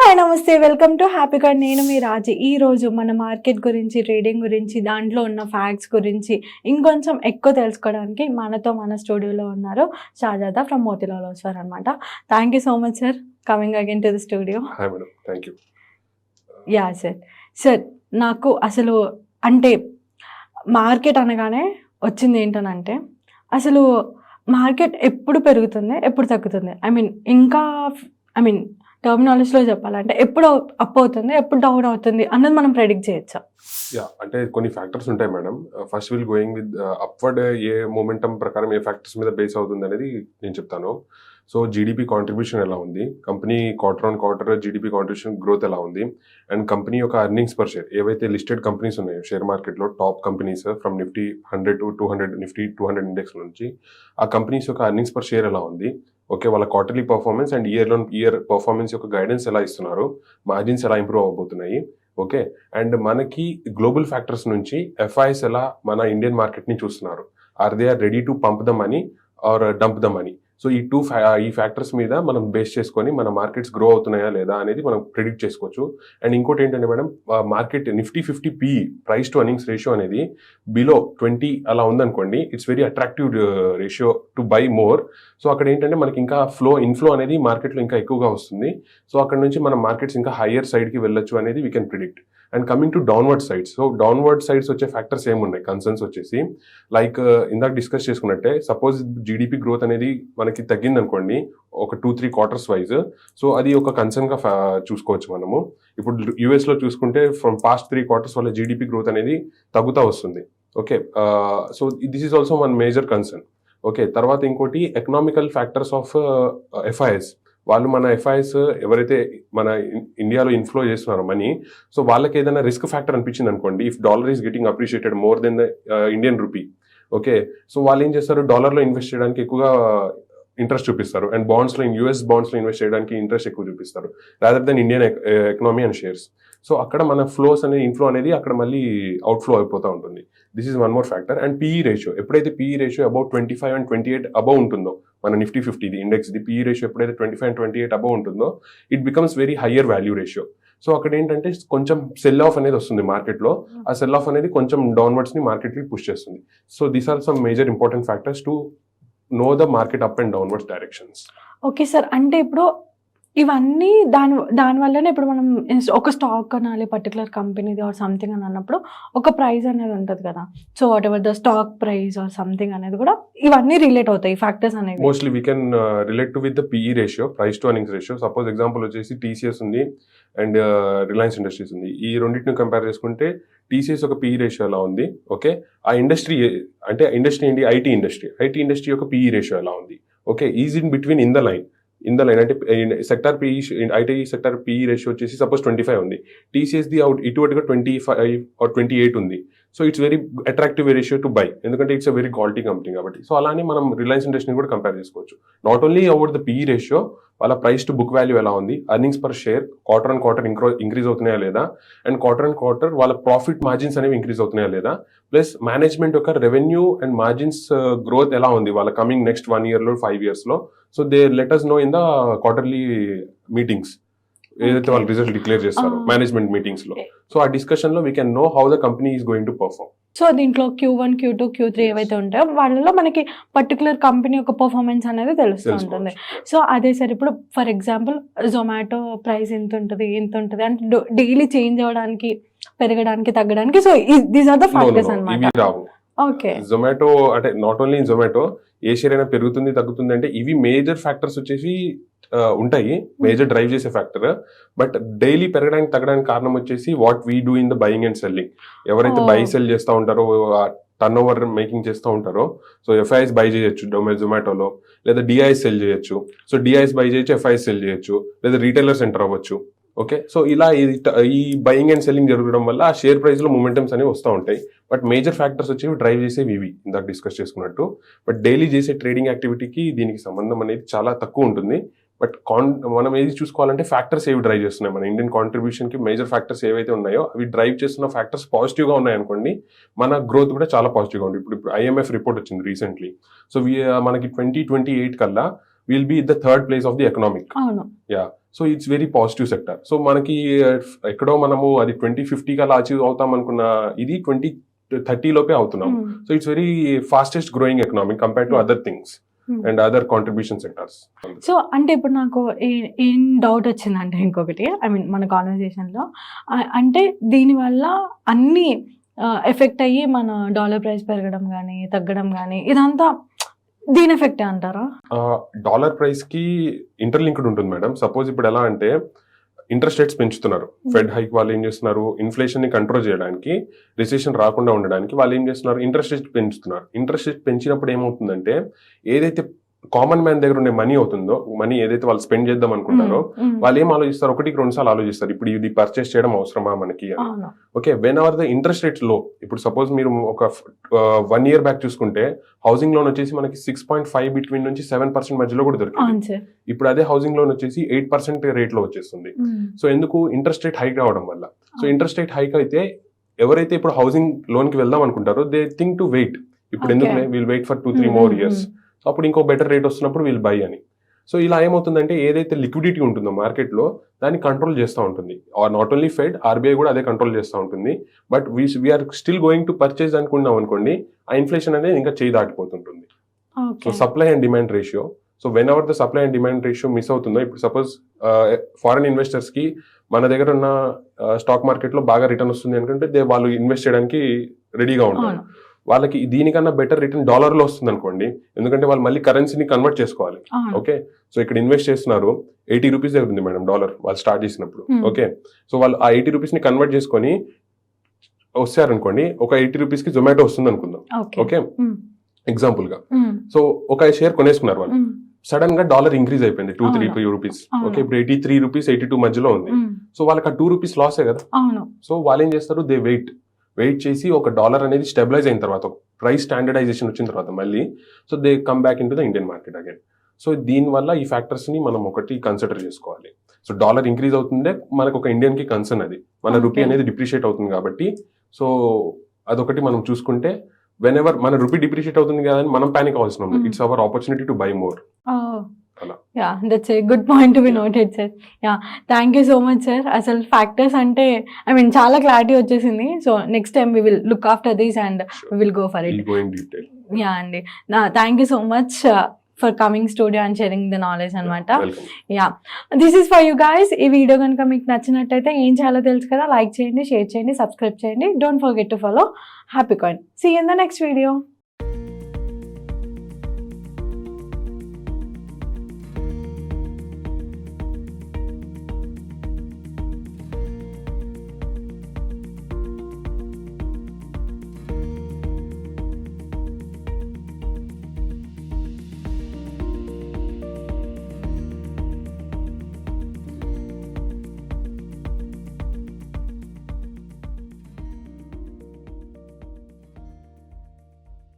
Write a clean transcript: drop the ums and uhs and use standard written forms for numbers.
Hi నమస్తే, welcome to హ్యాపీకాయిన్. నేను మీ రాజీ. ఈ రోజు మన మార్కెట్ గురించి, ట్రేడింగ్ గురించి, దాంట్లో ఉన్న ఫ్యాక్ట్స్ గురించి ఇంకొంచెం ఎక్కువ తెలుసుకోవడానికి మనతో మన స్టూడియోలో ఉన్నారు షాజాదా ఫ్రమ్ మోతిలాల్ ఓస్వాల్ అనమాట. Thank you so much sir coming again to the studio. Hi madam, thank you. Yeah sir నాకు అసలు అంటే మార్కెట్ అనగానే వచ్చింది ఏంటనంటే, అసలు మార్కెట్ ఎప్పుడు పెరుగుతుంది, ఎప్పుడు తగ్గుతుంది, ఐ మీన్ టర్మినాలజీలో చెప్పాలంటే ఎప్పుడు అప్ అవుతుంది, ఎప్పుడు డౌన్ అవుతుంది అన్నది మనం ప్రెడిక్ట్ చేయొచ్చా? అంటే కొన్ని ఫ్యాక్టర్స్ ఉంటాయి madam. First will going with upward A momentum ప్రకారం ఏ ఫ్యాక్టర్స్ మీద బేస్ అవుతుంది అనేది నేను చెప్తాను. సో జీడిపి కాంట్రిబ్యూషన్ ఎలా ఉంది, company quarter on quarter GDP contribution growth ఎలా ఉంది, అండ్ కంపెనీ యొక్క ఎర్నింగ్స్ పర్ షేర్, ఏవైతే లిస్టెడ్ కంపెనీస్ ఉన్నాయో షేర్ మార్కెట్లో top companies from Nifty 100 to 200 Nifty 200 index నుంచి ఆ కంపెనీస్ యొక్క ఎర్నింగ్స్ పర్ షేర్ ఎలా ఉంది, ఓకే, వాళ్ళ quarterly performance and year performance యొక్క గైడెన్స్ ఎలా ఇస్తున్నారు, మార్జిన్స్ ఎలా ఇంప్రూవ్ అవబోతున్నాయి, ఓకే, అండ్ మనకి గ్లోబల్ ఫ్యాక్టర్స్ నుంచి ఎఫ్ఐఎస్ ఎలా మన ఇండియన్ మార్కెట్ని చూస్తున్నారు, are they are ready to pump the money or dump the money. So ఈ ఫ్యాక్టర్స్ మీద మనం బేస్ చేసుకొని మన మార్కెట్స్ గ్రో అవుతున్నాయా లేదా అనేది మనం ప్రిడిక్ట్ చేసుకోవచ్చు. అండ్ ఇంకోటి ఏంటంటే madam, market Nifty 50 PE price to earnings ratio అనేది బిలో 20 అలా ఉందనుకోండి, it's very attractive ratio to buy more. So అక్కడ ఏంటంటే మనకి ఇంకా ఇన్ఫ్లో అనేది మార్కెట్లో ఇంకా ఎక్కువగా వస్తుంది. సో అక్కడ నుంచి మన మార్కెట్స్ ఇంకా హయ్యర్ సైడ్కి వెళ్ళొచ్చు అనేది we can predict. And coming to downward sides, so downward sides వచ్చే ఫ్యాక్టర్స్ ఏమున్నాయి కన్సర్న్స్ వచ్చేసి, లైక్ ఇందాక డిస్కస్ చేసుకున్నట్టే, సపోజ్ జీడిపి గ్రోత్ అనేది మనకి తగ్గింది అనుకోండి ఒక 2-3 క్వార్టర్స్ వైజ్, సో అది ఒక కన్సర్న్గా చూసుకోవచ్చు మనము. ఇప్పుడు యూఎస్లో చూసుకుంటే ఫ్రమ్ పాస్ట్ 3 క్వార్టర్స్ వల్ల జీడిపి గ్రోత్ అనేది తగ్గుతూ వస్తుంది, okay. So this is also one major concern, okay. తర్వాత ఇంకోటి ఎకనామికల్ ఫ్యాక్టర్స్ ఆఫ్ ఎఫ్ఐఎస్. వాళ్ళు మన ఎఫ్ఐఎస్ ఎవరైతే మన ఇండియాలో ఇన్ఫ్లో చేస్తున్నారో మనీ, సో వాళ్ళకి ఏదైనా రిస్క్ ఫ్యాక్టర్ అనిపించింది అనుకోండి, if dollar is getting appreciated more than the Indian rupee, okay, so వాళ్ళు ఏం చేస్తారు, డాలర్లో ఇన్వెస్ట్ చేయడానికి ఎక్కువగా ఇంట్రెస్ట్ చూపిస్తారు, అండ్ యూఎస్ బాండ్స్లో ఇన్వెస్ట్ చేయడానికి ఇంట్రెస్ట్ ఎక్కువ చూపిస్తారు rather than Indian economy and shares. So అక్కడ మన ఇన్ఫ్లో అనేది అక్కడ మళ్ళీ అవుట్ఫ్లో అయిపోతూ ఉంటుంది. This is one more factor. And PE ratio, ఎప్పుడైతే PE ratio about 25 and 28 above ఉంటుందో, మన నిఫ్టీ 50 ఇండెక్స్ పీఈ రేషియో ఎప్పుడైతే 25 and 28 అబౌవ్ ఉంటుందో, it becomes very higher value ratio. So అక్కడ ఏంటంటే కొంచెం సెల్ ఆఫ్ అనేది వస్తుంది మార్కెట్లో, ఆ సెల్ ఆఫ్ అనేది కొంచెం డౌన్వర్డ్స్ని మార్కెట్కి పుష్ చేస్తుంది. So these are some major important factors to know the market up and downwards directions. Okay sir, అంటే ఇప్పుడు ఇవన్నీ దాని వల్లనే ఇప్పుడు మనం ఒక స్టాక్ కొనాలి పర్టికులర్ కంపెనీది ఆర్ సంథింగ్ అని అన్నప్పుడు ఒక ప్రైస్ అనేది ఉంటుంది కదా, so what ever the stock price or something అనేది కూడా ఇవన్నీ రిలేట్ అవుతాయి ఫ్యాక్టర్స్ అనేవి. Mostly we can relate to with the PE ratio, price to earnings ratio. Suppose example వచ్చేసి టీసీఎస్ ఉంది అండ్ రిలయన్స్ ఇండస్ట్రీస్ ఉంది. ఈ రెండింటిని కంపేర్ చేసుకుంటే టీసీఎస్ ఒక పీఈ రేషియో ఎలా ఉంది, ఓకే, ఆ ఇండస్ట్రీ అంటే ఇండస్ట్రీ ఏంటి, ఐటీ ఇండస్ట్రీ యొక్క పీఈ రేషియో ఎలా ఉంది, okay, is in between in the line అంటే sector PE IT sector PE ratio వచ్చేసి సపోజ్ 25 ఉంది, టీసీఎస్ది ఇటువటుగా 25 or 28 ఉంది. So it's very attractive ratio to buy, ఎందుకంటే it's a very quality company కాబట్టి. సో అలానే మనం రిలయన్స్ ఇండస్ట్రీని కూడా కంపేర్ చేసుకోవచ్చు. Not only about the PE ratio, వాళ్ళ ప్రైస్ టు బుక్ వాల్యూ ఎలా ఉంది, earnings per share quarter on quarter increase అవుతున్నాయా లేదా, అండ్ క్వార్టర్ ఆన్ క్వార్టర్ వాళ్ళ ప్రాఫిట్ మార్జిన్స్ అనేవి ఇంక్రీజ్ అవుతున్నాయా లేదా, ప్లస్ మేనేజ్మెంట్ యొక్క రెవెన్యూ అండ్ మార్జిన్స్ గ్రోత్ ఎలా ఉంది వాళ్ళ కమింగ్ నెక్స్ట్ 1 year 5 years లో. So they let us know in the quarterly meetings, ఏదైతే వాళ్ళు రిజల్ట్ డిక్లేర్ చేస్తారో మేనేజ్మెంట్ మీటింగ్స్ లో. సో ఆ డిస్కషన్ లో we can know how the company is going to perform. So దీంట్లో Q1, Q2, Q3 ఏవైతే ఉంటాయో వాళ్ళలో మనకి పర్టికులర్ కంపెనీ యొక్క పర్ఫార్మెన్స్ అనేది తెలుస్తూ ఉంటుంది. సో అదే సార్, ఇప్పుడు ఫర్ ఎగ్జాంపుల్ జొమాటో ప్రైస్ ఎంత ఉంటుంది అంటే డైలీ చేంజ్ అవ్వడానికి, పెరగడానికి, తగ్గడానికి, so these are the factors అన్నమాట. ఓకే, జొమాటో అంటే నాట్ ఓన్లీ ఇన్ జొమాటో, ఏ షేర్ అయినా పెరుగుతుంది తగ్గుతుంది అంటే ఇవి మేజర్ ఫ్యాక్టర్స్ వచ్చేసి ఉంటాయి, మేజర్ డ్రైవ్ చేసే ఫ్యాక్టర్. బట్ డైలీ పెరగడానికి తగ్గడానికి కారణం వచ్చేసి what we do in the buying and selling. ఎవరైతే బై సెల్ చేస్తూ ఉంటారో, టర్న్ ఓవర్ మేకింగ్ చేస్తూ ఉంటారో, సో ఎఫ్ఐఎస్ బై చేయొచ్చు జొమాటోలో, లేదా డిఐఎస్ సెల్ చేయొచ్చు. సో డిఐఎస్ బై చేయొచ్చు, ఎఫ్ఐఎస్ సెల్ చేయొచ్చు, లేదా రీటైలర్స్ ఎంటర్ అవ్వచ్చు, ఓకే. సో ఇలా ఈ బయింగ్ అండ్ సెల్లింగ్ జరగడం వల్ల ఆ షేర్ ప్రైస్ లో మూమెంటమ్స్ అనేవి వస్తూ ఉంటాయి. బట్ మేజర్ ఫ్యాక్టర్స్ వచ్చేవి డ్రైవ్ చేసేవి ఇవి ఇందాక డిస్కస్ చేసుకున్నట్టు. బట్ డైలీ చేసే ట్రేడింగ్ యాక్టివిటీకి దీనికి సంబంధం అనేది చాలా తక్కువ ఉంటుంది. బట్ మనం ఏది చూసుకోవాలంటే ఫ్యాక్టర్స్ ఏవి డ్రైవ్ చేస్తున్నాయి, మన ఇండియన్ కాంట్రిబ్యూషన్ కి మేజర్ ఫ్యాక్టర్స్ ఏవైతే ఉన్నాయో అవి డ్రైవ్ చేస్తున్న ఫ్యాక్టర్స్ పాజిటివ్ గా ఉన్నాయనుకోండి, మన గ్రోత్ కూడా చాలా పాజిటివ్ గా ఉంది. ఇప్పుడు IMF రిపోర్ట్ వచ్చింది రీసెంట్లీ. సో మనకి 2028 కల్లా will be the third place of the economic. Yeah, so it's very positive sector. So మనకి ఎక్కడో మనము అది 2050 కల్లా అచీవ్ అవుతాం అనుకున్న ఇది 2030 లోపే అవుతున్నాం. So it's very fastest growing economic compare to other things and other contribution sectors. So అంటే ఇప్పుడు నాకు ఏం డౌట్ వచ్చిందంటే ఇంకొకటి, ఐ మీన్ మన కాన్వర్సేషన్లో, అంటే దీనివల్ల అన్ని ఎఫెక్ట్ అయ్యి మన డాలర్ ప్రైస్ పెరగడం కానీ తగ్గడం కానీ ఇదంతా దీని ఎఫెక్టే అంటారా? డాలర్ ప్రైస్ కి ఇంటర్లింక్డ్ ఉంటుంది మేడం. సపోజ్ ఇప్పుడు ఎలా అంటే ఇంట్రెస్ట్ రేట్స్ పెంచుతున్నారు, ఫెడ్ హైక్ వాళ్ళు ఏం చేస్తున్నారు, ఇన్ఫ్లేషన్ ని కంట్రోల్ చేయడానికి, రిసెషన్ రాకుండా ఉండడానికి వాళ్ళు ఏం చేస్తున్నారు, ఇంట్రెస్ట్ రేట్ పెంచుతున్నారు. ఇంట్రెస్ట్ రేట్ పెంచినప్పుడు ఏమవుతుందంటే ఏదైతే కామన్ మ్యాన్ దగ్గర ఉండే మనీ అవుతుందో, మనీ ఏదైతే వాళ్ళు స్పెండ్ చేద్దాం అనుకుంటారో వాళ్ళు ఏం ఆలోచిస్తారు, 1-2 సార్లు ఆలోచిస్తారు ఇప్పుడు ఇది పర్చేస్ చేయడం అవసరమా మనకి అని. Okay, when our the interest rates లో, ఇప్పుడు సపోజ్ మీరు ఒక 1 year బ్యాక్ చూసుకుంటే హౌసింగ్ లోన్ వచ్చేసి మనకి 6.5 బిట్వీన్ నుంచి 7% మధ్యలో కూడా దొరికింది. ఇప్పుడు అదే హౌసింగ్ లోన్ వచ్చేసి 8% రేట్ లో వచ్చేస్తుంది. సో ఎందుకు, ఇంట్రెస్ట్ రేట్ హైక్ అవడం వల్ల. సో ఇంట్రెస్ట్ రేట్ హైక్ అయితే ఎవరైతే ఇప్పుడు హౌసింగ్ లోన్ కి వెళ్దాం అనుకుంటారో దే థింక్ టు వెయిట్, ఇప్పుడు ఎందుకు will wait for 2-3 more years, so అప్పుడు ఇంకో బెటర్ రేట్ వస్తున్నప్పుడు వీళ్ళు బై అని. సో ఇలా ఏమవుతుందంటే ఏదైతే లిక్విడిటీ ఉంటుందో మార్కెట్లో దాన్ని కంట్రోల్ చేస్తూ ఉంటుంది. Or not only Fed, RBI కూడా అదే కంట్రోల్ చేస్తూ ఉంటుంది. But we're still going to purchase అనుకున్నాం అనుకోండి, ఆ ఇన్ఫ్లేషన్ అనేది ఇంకా చేయి దాటిపోతుంటుంది. So supply and demand ratio, so whenever the supply and demand ratio miss అవుతుందో, ఇప్పుడు సపోజ్ ఫారెన్ ఇన్వెస్టర్స్ కి మన దగ్గర ఉన్న స్టాక్ మార్కెట్ లో బాగా రిటర్న్ వస్తుంది అనుకుంటే వాళ్ళు ఇన్వెస్ట్ చేయడానికి రెడీగా ఉంటారు. వాళ్ళకి దీనికన్నా బెటర్ రిటర్న్ డాలర్ లో వస్తుంది అనుకోండి, ఎందుకంటే వాళ్ళు మళ్ళీ కరెన్సీని కన్వర్ట్ చేసుకోవాలి. ఓకే, సో ఇక్కడ ఇన్వెస్ట్ చేస్తున్నారు, 80 రూపీస్ దగ్గర ఉంది మేడం డాలర్ వాళ్ళు స్టార్ట్ చేసినప్పుడు. ఓకే, సో వాళ్ళు ఆ 80 రూపీస్ ని కన్వర్ట్ చేసుకొని వస్తారనుకోండి, ఒక 80 రూపీస్ కి జొమాటో వస్తుంది అనుకుందాం. ఓకే, ఎగ్జాంపుల్ గా. సో ఒక షేర్ కొనేసుకున్నారు వాళ్ళు, సడన్ గా డాలర్ ఇంక్రీజ్ అయిపోయింది 2-3 రూపీస్. ఓకే, ఇప్పుడు 83 రూపీస్ 82 మధ్యలో ఉంది. సో వాళ్ళకి ఆ 2 రూపీస్ లాసే కదా. సో వాళ్ళు ఏం చేస్తారు, దే వెయిట్ చేసి ఒక డాలర్ అనేది స్టెబిలైజ్ అయిన తర్వాత, ప్రైస్ స్టాండర్డైజేషన్ వచ్చిన తర్వాత మళ్ళీ, so they come back in to the Indian market again. So దీనివల్ల ఈ ఫ్యాక్టర్స్ ని మనం ఒకటి కన్సిడర్ చేసుకోవాలి. సో డాలర్ ఇంక్రీజ్ అవుతుందే మనకు ఒక ఇండియన్ కి కన్సర్న్, అది మన రూపీ అనేది డిప్రిషియేట్ అవుతుంది కాబట్టి. సో అదొకటి మనం చూసుకుంటే, వెన్ ఎవర్ మన రూపీ డిప్రిషియేట్ అవుతుంది కదా అని మనం పానిక్ అవసరం లేదు. It's our opportunity to buy more. Yeah, that's a good point to be noted sir. Yeah, thank you so much sir. అసలు ఫ్యాక్టర్స్ అంటే ఐ మీన్ చాలా క్లారిటీ వచ్చేసింది. So next time we will look after this and we will go for it. Yeah అండి, thank you so much for coming studio and sharing the knowledge అనమాట. Yeah, this is for you guys. ఈ video కనుక మీకు నచ్చినట్టయితే ఏం చేయాలో తెలుసు కదా, లైక్ చేయండి, షేర్ చేయండి, సబ్స్క్రైబ్ చేయండి. Don't forget to follow Happycoin. See you in the next video.